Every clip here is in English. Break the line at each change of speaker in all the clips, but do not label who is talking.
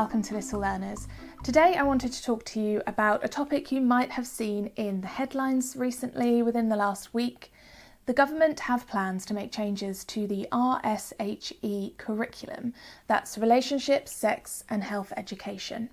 welcome to Little Learners. Today I wanted to talk to you about a topic you might have seen in the headlines recently within the last week. The government have plans to make changes to the RSHE curriculum, that's Relationships, Sex and Health Education.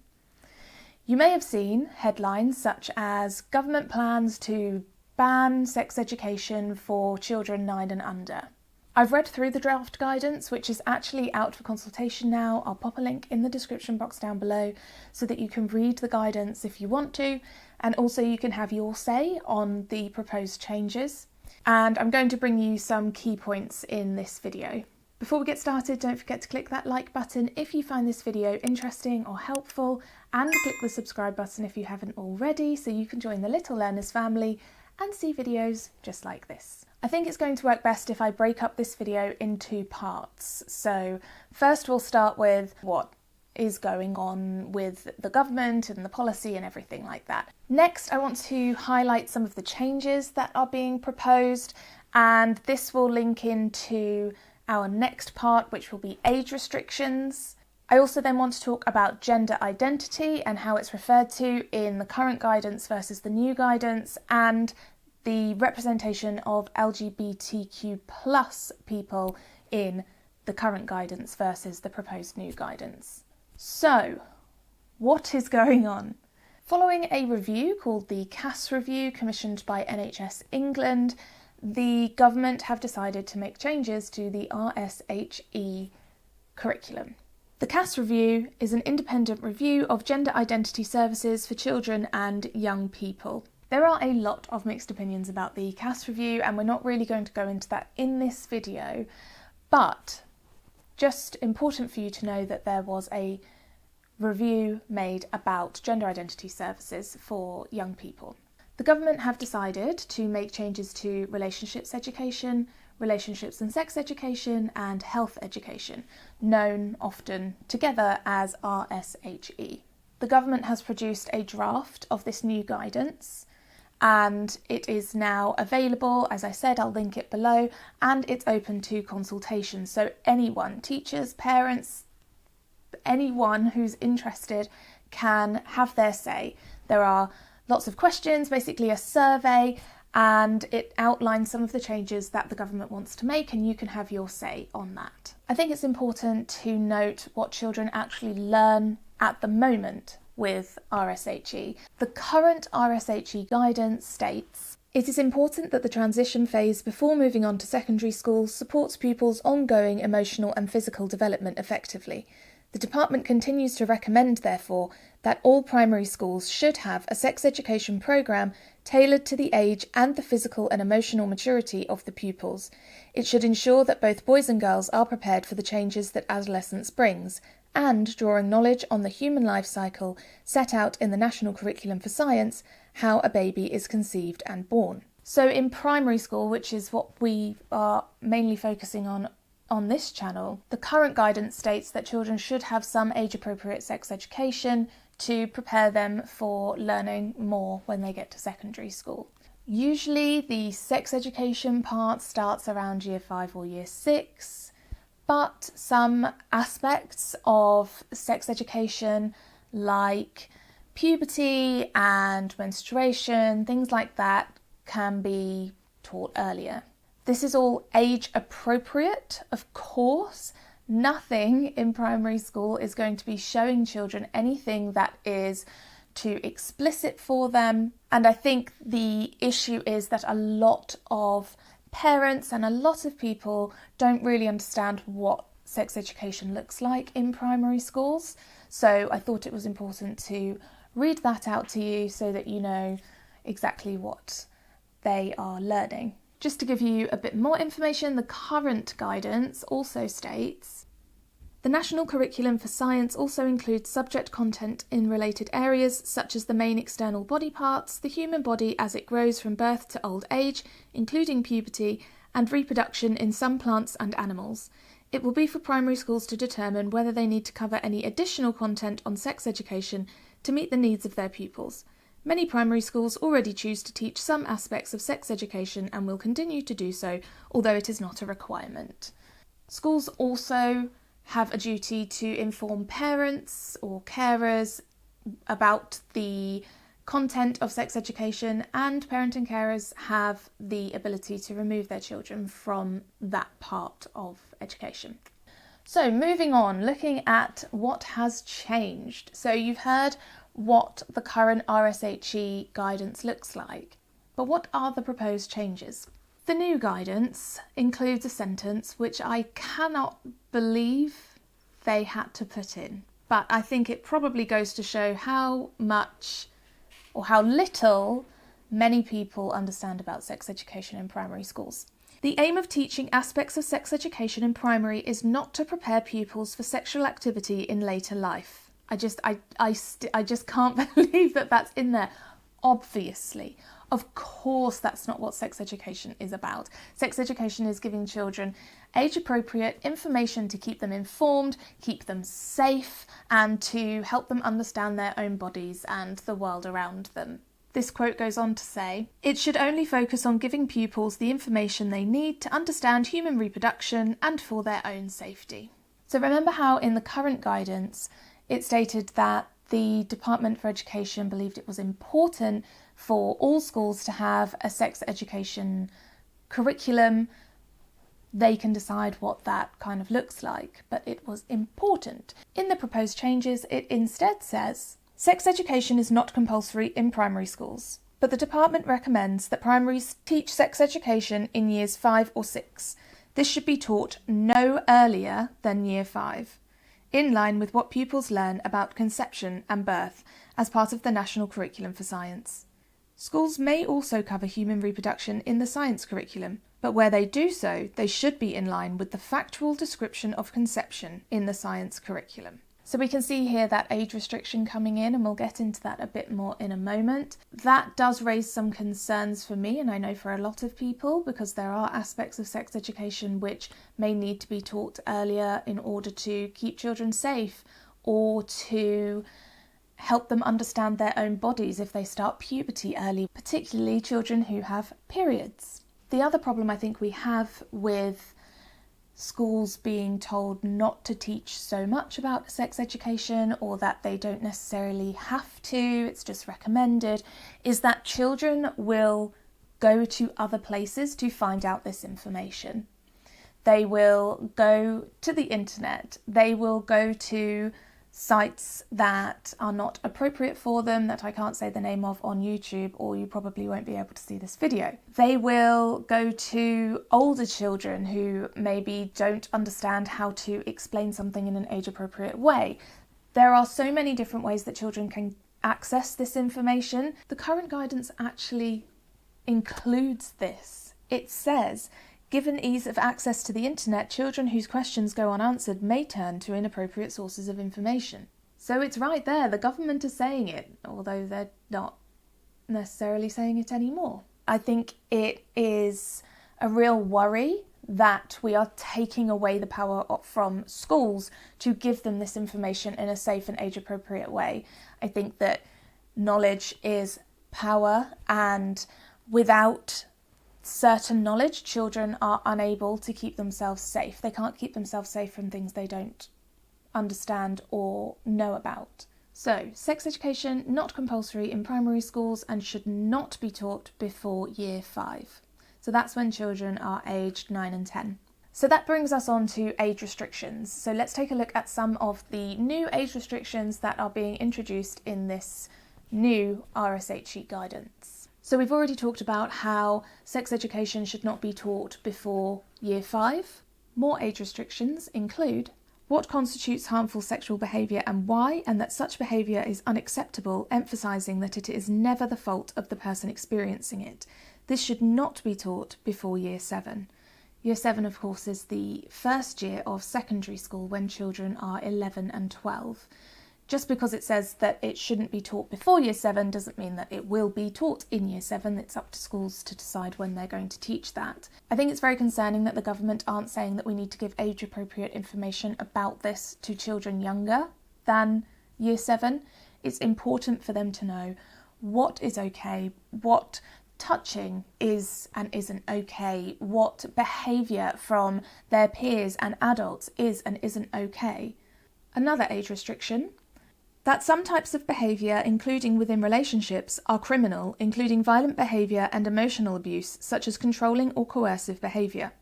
You may have seen headlines such as government plans to ban sex education for children 9 and under. I've read through the draft guidance, which is actually out for consultation now. I'll pop a link in the description box down below so that you can read the guidance if you want to, and also you can have your say on the proposed changes. And I'm going to bring you some key points in this video. Before we get started, don't forget to click that like button if you find this video interesting or helpful, and click the subscribe button if you haven't already so you can join the Little Learners family and see videos just like this. I think it's going to work best if I break up this video into parts. So first we'll start with what is going on with the government and the policy and everything like that. Next, I want to highlight some of the changes that are being proposed, and this will link into our next part, which will be age restrictions. I also then want to talk about gender identity and how it's referred to in the current guidance versus the new guidance, and the representation of LGBTQ plus people in the current guidance versus the proposed new guidance. So, what is going on? Following a review called the CAS review commissioned by NHS England, the government have decided to make changes to the RSHE curriculum. The CAS review is an independent review of gender identity services for children and young people. There are a lot of mixed opinions about the CAS review, and we're not really going to go into that in this video, but just important for you to know that there was a review made about gender identity services for young people. The government have decided to make changes to relationships education, relationships and sex education, and health education, known often together as RSHE. The government has produced a draft of this new guidance, and it is now available. As I said, I'll link it below, and it's open to consultation. So anyone, teachers, parents, anyone who's interested can have their say. There are lots of questions, basically a survey, and it outlines some of the changes that the government wants to make, and you can have your say on that. I think it's important to note what children actually learn at the moment with RSHE. The current RSHE guidance states, "It is important that the transition phase before moving on to secondary school supports pupils' ongoing emotional and physical development effectively. The department continues to recommend, therefore, that all primary schools should have a sex education programme tailored to the age and the physical and emotional maturity of the pupils. It should ensure that both boys and girls are prepared for the changes that adolescence brings, and, drawing knowledge on the human life cycle set out in the National Curriculum for Science, how a baby is conceived and born." So in primary school, which is what we are mainly focusing on this channel, the current guidance states that children should have some age-appropriate sex education to prepare them for learning more when they get to secondary school. Usually the sex education part starts around year 5 or year 6, but some aspects of sex education like puberty and menstruation, things like that, can be taught earlier. This is all age appropriate, of course. Nothing in primary school is going to be showing children anything that is too explicit for them. And I think the issue is that a lot of parents and a lot of people don't really understand what sex education looks like in primary schools. So I thought it was important to read that out to you so that you know exactly what they are learning. Just to give you a bit more information, the current guidance also states, "The National Curriculum for Science also includes subject content in related areas such as the main external body parts, the human body as it grows from birth to old age, including puberty, and reproduction in some plants and animals. It will be for primary schools to determine whether they need to cover any additional content on sex education to meet the needs of their pupils. Many primary schools already choose to teach some aspects of sex education and will continue to do so, although it is not a requirement." Schools also have a duty to inform parents or carers about the content of sex education, and parent and carers have the ability to remove their children from that part of education. So moving on, looking at what has changed. So you've heard what the current RSHE guidance looks like, but what are the proposed changes? The new guidance includes a sentence which I cannot believe they had to put in, but I think it probably goes to show how much or how little many people understand about sex education in primary schools. The aim of teaching aspects of sex education in primary is not to prepare pupils for sexual activity in later life. I just can't believe that that's in there. Obviously, of course, that's not what sex education is about. Sex education is giving children age-appropriate information to keep them informed, keep them safe, and to help them understand their own bodies and the world around them. This quote goes on to say, "It should only focus on giving pupils the information they need to understand human reproduction and for their own safety." So remember how in the current guidance it stated that the Department for Education believed it was important for all schools to have a sex education curriculum. They can decide what that kind of looks like, but it was important. In the proposed changes, it instead says, sex education is not compulsory in primary schools, but the department recommends that primaries teach sex education in years 5 or 6. This should be taught no earlier than year 5, in line with what pupils learn about conception and birth as part of the National Curriculum for Science. Schools may also cover human reproduction in the science curriculum, but where they do so, they should be in line with the factual description of conception in the science curriculum. So we can see here that age restriction coming in, and we'll get into that a bit more in a moment. That does raise some concerns for me, and I know for a lot of people, because there are aspects of sex education which may need to be taught earlier in order to keep children safe or to help them understand their own bodies if they start puberty early, particularly children who have periods. The other problem I think we have with schools being told not to teach so much about sex education, or that they don't necessarily have to, it's just recommended, is that children will go to other places to find out this information. They will go to the internet, they will go to sites that are not appropriate for them, that I can't say the name of on YouTube, or you probably won't be able to see this video. They will go to older children who maybe don't understand how to explain something in an age-appropriate way. There are so many different ways that children can access this information. The current guidance actually includes this. It says, given ease of access to the internet, children whose questions go unanswered may turn to inappropriate sources of information. So it's right there, the government is saying it, although they're not necessarily saying it anymore. I think it is a real worry that we are taking away the power from schools to give them this information in a safe and age-appropriate way. I think that knowledge is power, and without certain knowledge, children are unable to keep themselves safe. They can't keep themselves safe from things they don't understand or know about. So, sex education not compulsory in primary schools and should not be taught before year 5. So that's when children are aged 9 and 10. So that brings us on to age restrictions. So let's take a look at some of the new age restrictions that are being introduced in this new RSHE guidance. So we've already talked about how sex education should not be taught before year 5. More age restrictions include what constitutes harmful sexual behaviour and why, and that such behaviour is unacceptable, emphasising that it is never the fault of the person experiencing it. This should not be taught before year 7. Year 7, of course, is the first year of secondary school when children are 11 and 12. Just because it says that it shouldn't be taught before year 7 doesn't mean that it will be taught in year 7. It's up to schools to decide when they're going to teach that. I think it's very concerning that the government aren't saying that we need to give age-appropriate information about this to children younger than year 7. It's important for them to know what is okay, what touching is and isn't okay, what behaviour from their peers and adults is and isn't okay. Another age restriction, that some types of behaviour, including within relationships, are criminal, including violent behaviour and emotional abuse, such as controlling or coercive behaviour.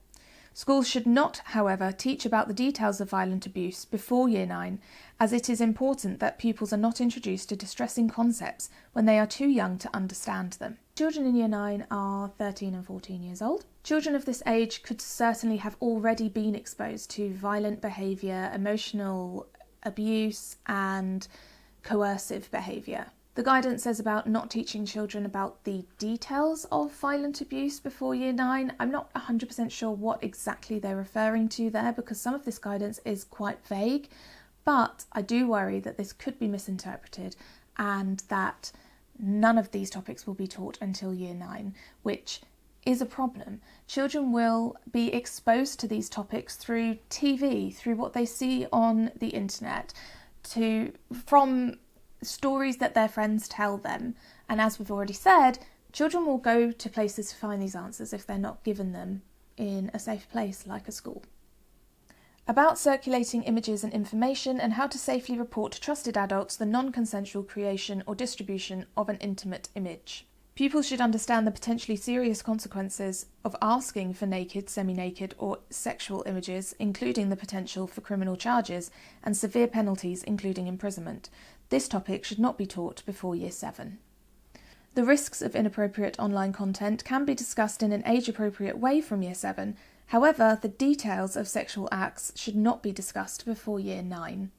Schools should not, however, teach about the details of violent abuse before Year 9, as it is important that pupils are not introduced to distressing concepts when they are too young to understand them. Children in Year 9 are 13 and 14 years old. Children of this age could certainly have already been exposed to violent behaviour, emotional abuse and coercive behaviour. The guidance says about not teaching children about the details of violent abuse before Year 9. I'm not 100% sure what exactly they're referring to there, because some of this guidance is quite vague, but I do worry that this could be misinterpreted and that none of these topics will be taught until Year 9, which is a problem. Children will be exposed to these topics through TV, through what they see on the internet, from stories that their friends tell them. And as we've already said, children will go to places to find these answers if they're not given them in a safe place like a school. About circulating images and information and how to safely report to trusted adults the non-consensual creation or distribution of an intimate image. Pupils should understand the potentially serious consequences of asking for naked, semi-naked or sexual images, including the potential for criminal charges and severe penalties, including imprisonment. This topic should not be taught before Year 7. The risks of inappropriate online content can be discussed in an age-appropriate way from Year 7. However, the details of sexual acts should not be discussed before Year 9.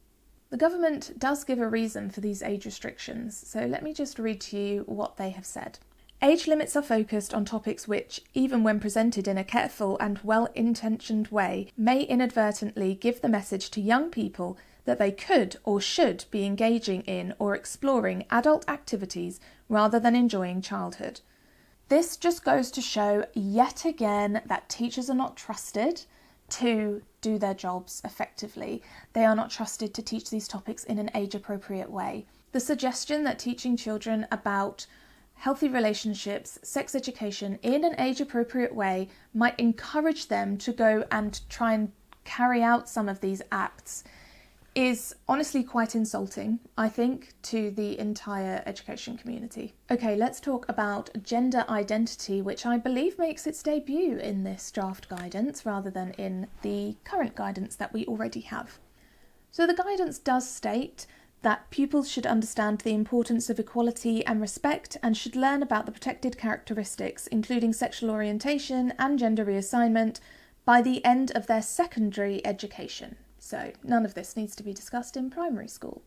The government does give a reason for these age restrictions, so let me just read to you what they have said. Age limits are focused on topics which, even when presented in a careful and well-intentioned way, may inadvertently give the message to young people that they could or should be engaging in or exploring adult activities rather than enjoying childhood. This just goes to show yet again that teachers are not trusted to do their jobs effectively. They are not trusted to teach these topics in an age-appropriate way. The suggestion that teaching children about healthy relationships, sex education in an age-appropriate way might encourage them to go and try and carry out some of these acts is honestly quite insulting, I think, to the entire education community. Okay, let's talk about gender identity, which I believe makes its debut in this draft guidance rather than in the current guidance that we already have. So the guidance does state that pupils should understand the importance of equality and respect and should learn about the protected characteristics, including sexual orientation and gender reassignment, by the end of their secondary education. So none of this needs to be discussed in primary school.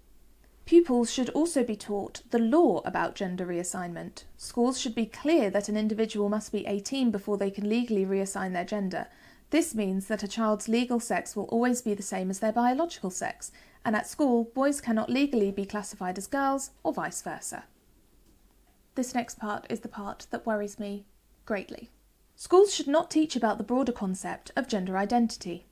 Pupils should also be taught the law about gender reassignment. Schools should be clear that an individual must be 18 before they can legally reassign their gender. This means that a child's legal sex will always be the same as their biological sex, and at school, boys cannot legally be classified as girls or vice versa. This next part is the part that worries me greatly. Schools should not teach about the broader concept of gender identity.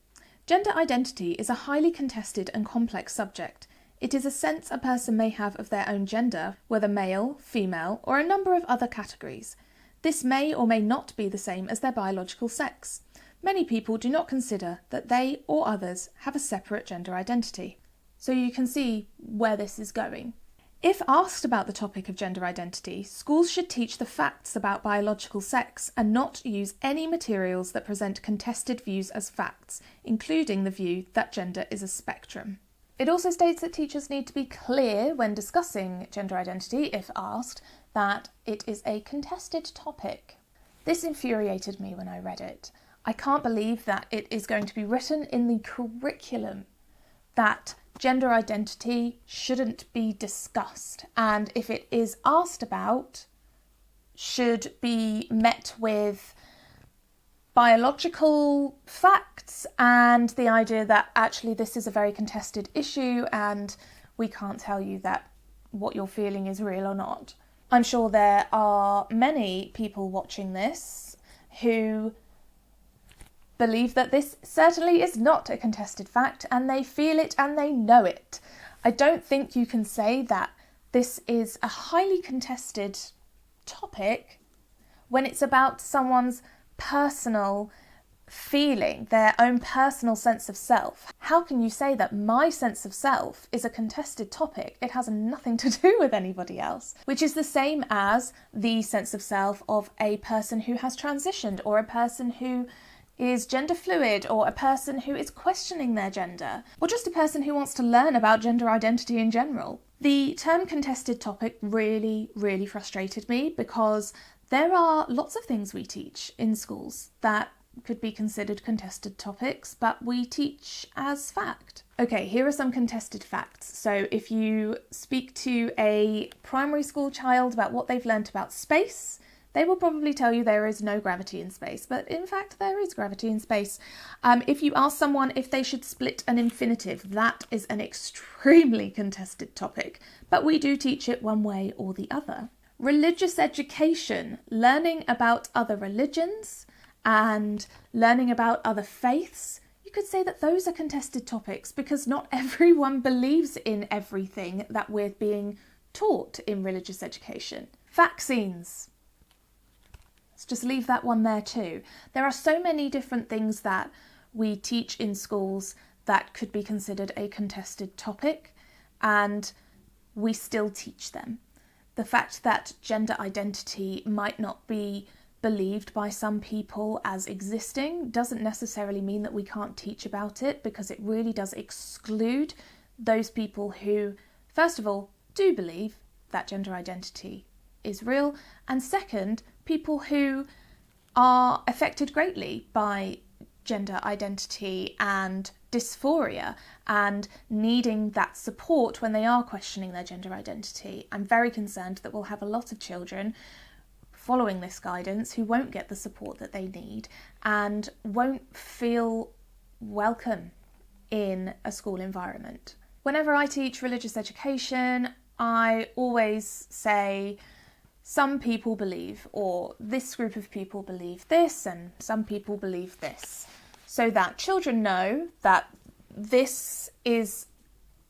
Gender identity is a highly contested and complex subject. It is a sense a person may have of their own gender, whether male, female, or a number of other categories. This may or may not be the same as their biological sex. Many people do not consider that they or others have a separate gender identity. So you can see where this is going. If asked about the topic of gender identity, schools should teach the facts about biological sex and not use any materials that present contested views as facts, including the view that gender is a spectrum. It also states that teachers need to be clear when discussing gender identity, if asked, that it is a contested topic. This infuriated me when I read it. I can't believe that it is going to be written in the curriculum that gender identity shouldn't be discussed, and if it is asked about, should be met with biological facts and the idea that actually this is a very contested issue and we can't tell you that what you're feeling is real or not. I'm sure there are many people watching this who believe that this certainly is not a contested fact and they feel it and they know it. I don't think you can say that this is a highly contested topic when it's about someone's personal feeling, their own personal sense of self. How can you say that my sense of self is a contested topic? It has nothing to do with anybody else, which is the same as the sense of self of a person who has transitioned, or a person who is gender fluid, or a person who is questioning their gender, or just a person who wants to learn about gender identity in general. The term contested topic really, really frustrated me, because there are lots of things we teach in schools that could be considered contested topics, but we teach as fact. Okay, here are some contested facts. So if you speak to a primary school child about what they've learnt about space, they will probably tell you there is no gravity in space, but in fact there is gravity in space. If you ask someone if they should split an infinitive, that is an extremely contested topic, but we do teach it one way or the other. Religious education, learning about other religions and learning about other faiths, you could say that those are contested topics, because not everyone believes in everything that we're being taught in religious education. Vaccines. Let's just leave that one there too. There are so many different things that we teach in schools that could be considered a contested topic, and we still teach them. The fact that gender identity might not be believed by some people as existing doesn't necessarily mean that we can't teach about it, because it really does exclude those people who, first of all, do believe that gender identity is real, and second, people who are affected greatly by gender identity and dysphoria and needing that support when they are questioning their gender identity. I'm very concerned that we'll have a lot of children following this guidance who won't get the support that they need and won't feel welcome in a school environment. Whenever I teach religious education, I always say some people believe, or this group of people believe this, and some people believe this, so that children know that this is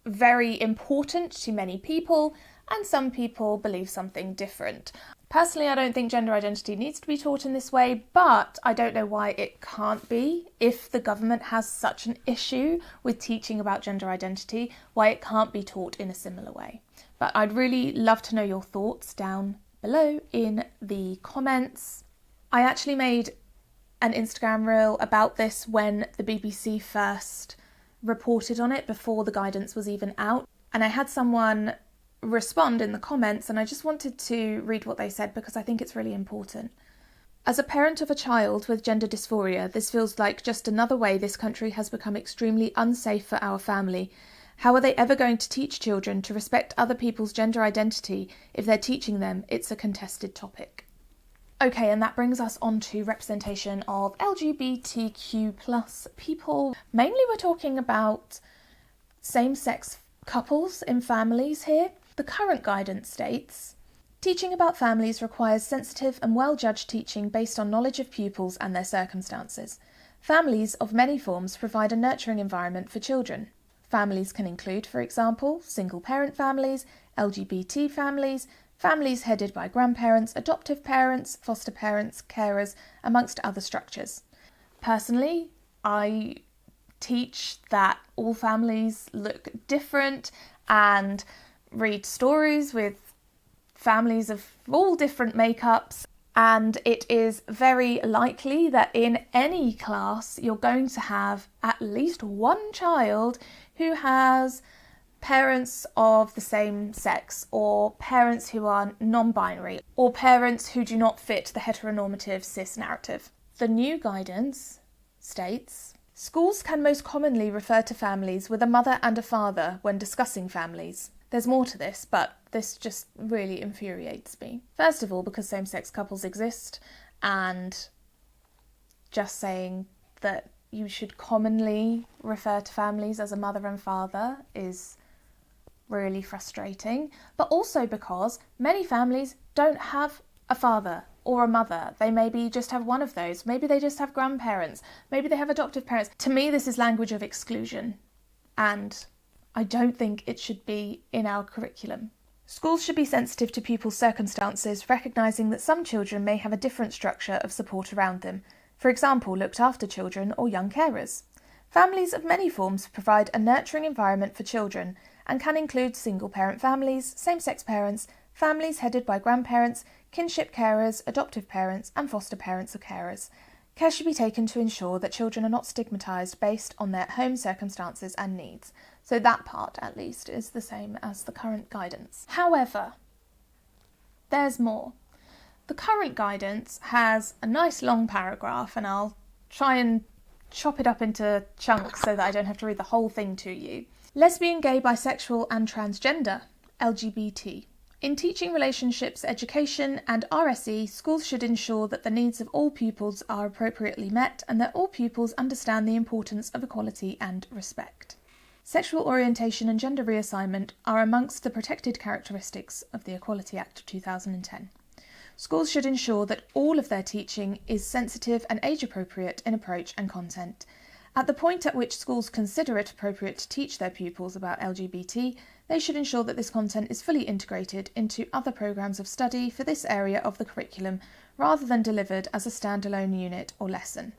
very important to many people and some people believe something different. Personally, I don't think gender identity needs to be taught in this way, but I don't know why it can't be. If the government has such an issue with teaching about gender identity, why it can't be taught in a similar way. But I'd really love to know your thoughts down below in the comments. I actually made an Instagram reel about this when the BBC first reported on it, before the guidance was even out, and I had someone respond in the comments, and I just wanted to read what they said because I think it's really important. As a parent of a child with gender dysphoria, this feels like just another way this country has become extremely unsafe for our family. How are they ever going to teach children to respect other people's gender identity if they're teaching them it's a contested topic? Okay, and that brings us on to representation of LGBTQ plus people. Mainly we're talking about same-sex couples in families here. The current guidance states, teaching about families requires sensitive and well-judged teaching based on knowledge of pupils and their circumstances. Families of many forms provide a nurturing environment for children. Families can include, for example, single-parent families, LGBT families, families headed by grandparents, adoptive parents, foster parents, carers, amongst other structures. Personally, I teach that all families look different and read stories with families of all different makeups, and it is very likely that in any class you're going to have at least one child who has parents of the same sex, or parents who are non-binary, or parents who do not fit the heteronormative cis narrative. The new guidance states, schools can most commonly refer to families with a mother and a father when discussing families. There's more to this, but this just really infuriates me. First of all, because same-sex couples exist, and just saying that you should commonly refer to families as a mother and father is really frustrating, but also because many families don't have a father or a mother. They maybe just have one of those. Maybe they just have grandparents. Maybe they have adoptive parents. To me, this is language of exclusion, and I don't think it should be in our curriculum. Schools should be sensitive to pupils' circumstances, recognising that some children may have a different structure of support around them, for example, looked after children or young carers. Families of many forms provide a nurturing environment for children and can include single-parent families, same-sex parents, families headed by grandparents, kinship carers, adoptive parents and foster parents or carers. Care should be taken to ensure that children are not stigmatised based on their home circumstances and needs. So that part, at least, is the same as the current guidance. However, there's more. The current guidance has a nice long paragraph, and I'll try and chop it up into chunks so that I don't have to read the whole thing to you. Lesbian, gay, bisexual and transgender, LGBT. In teaching relationships education and RSE, schools should ensure that the needs of all pupils are appropriately met and that all pupils understand the importance of equality and respect. Sexual orientation and gender reassignment are amongst the protected characteristics of the Equality Act of 2010. Schools should ensure that all of their teaching is sensitive and age-appropriate in approach and content. At the point at which schools consider it appropriate to teach their pupils about LGBT, they should ensure that this content is fully integrated into other programmes of study for this area of the curriculum rather than delivered as a standalone unit or lesson.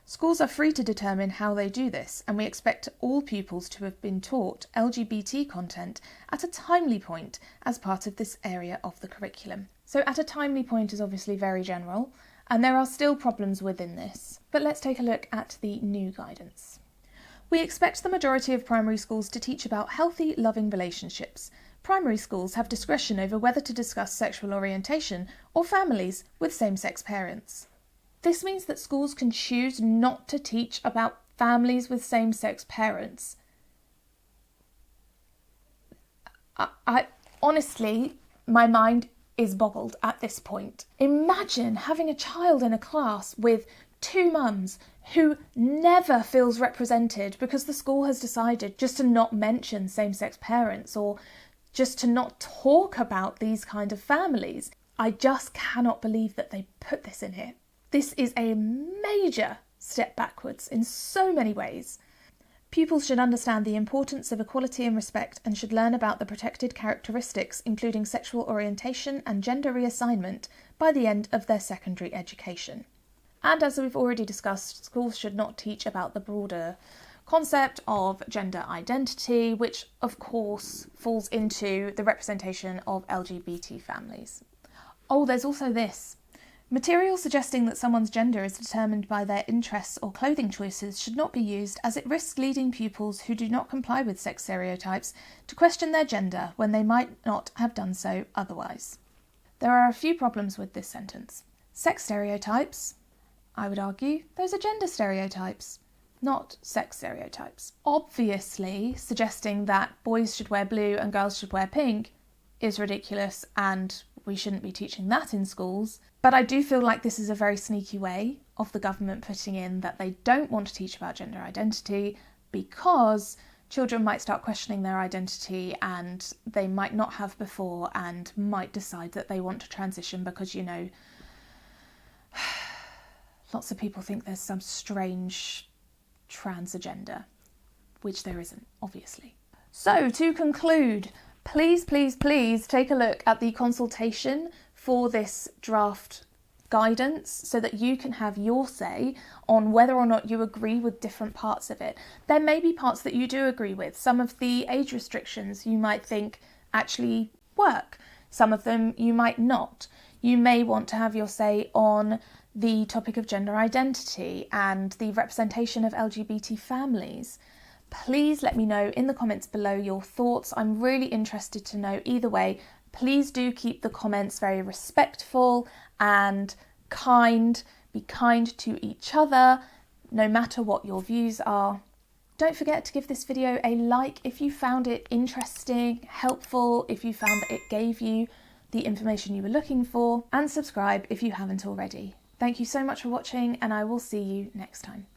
Schools are free to determine how they do this, and we expect all pupils to have been taught LGBT content at a timely point as part of this area of the curriculum. So at a timely point is obviously very general, and there are still problems within this. But let's take a look at the new guidance. We expect the majority of primary schools to teach about healthy, loving relationships. Primary schools have discretion over whether to discuss sexual orientation or families with same-sex parents. This means that schools can choose not to teach about families with same-sex parents. I honestly, my mind is boggled at this point. Imagine having a child in a class with two mums who never feels represented because the school has decided just to not mention same-sex parents or just to not talk about these kind of families. I just cannot believe that they put this in here. This is a major step backwards in so many ways. Pupils should understand the importance of equality and respect and should learn about the protected characteristics, including sexual orientation and gender reassignment, by the end of their secondary education. And as we've already discussed, schools should not teach about the broader concept of gender identity, which of course falls into the representation of LGBT families. Oh, there's also this. Material suggesting that someone's gender is determined by their interests or clothing choices should not be used, as it risks leading pupils who do not comply with sex stereotypes to question their gender when they might not have done so otherwise. There are a few problems with this sentence. Sex stereotypes, I would argue, those are gender stereotypes, not sex stereotypes. Obviously, suggesting that boys should wear blue and girls should wear pink is ridiculous, and we shouldn't be teaching that in schools. But I do feel like this is a very sneaky way of the government putting in that they don't want to teach about gender identity because children might start questioning their identity and they might not have before and might decide that they want to transition because, you know, lots of people think there's some strange trans agenda, which there isn't, obviously. So to conclude, please take a look at the consultation for this draft guidance so that you can have your say on whether or not you agree with different parts of it. There may be parts that you do agree with. Some of the age restrictions you might think actually work. Some of them you might not. You may want to have your say on the topic of gender identity and the representation of LGBT families. Please let me know in the comments below your thoughts. I'm really interested to know either way. Please do keep the comments very respectful and kind. Be kind to each other, no matter what your views are. Don't forget to give this video a like if you found it interesting, helpful, if you found that it gave you the information you were looking for, and subscribe if you haven't already. Thank you so much for watching, and I will see you next time.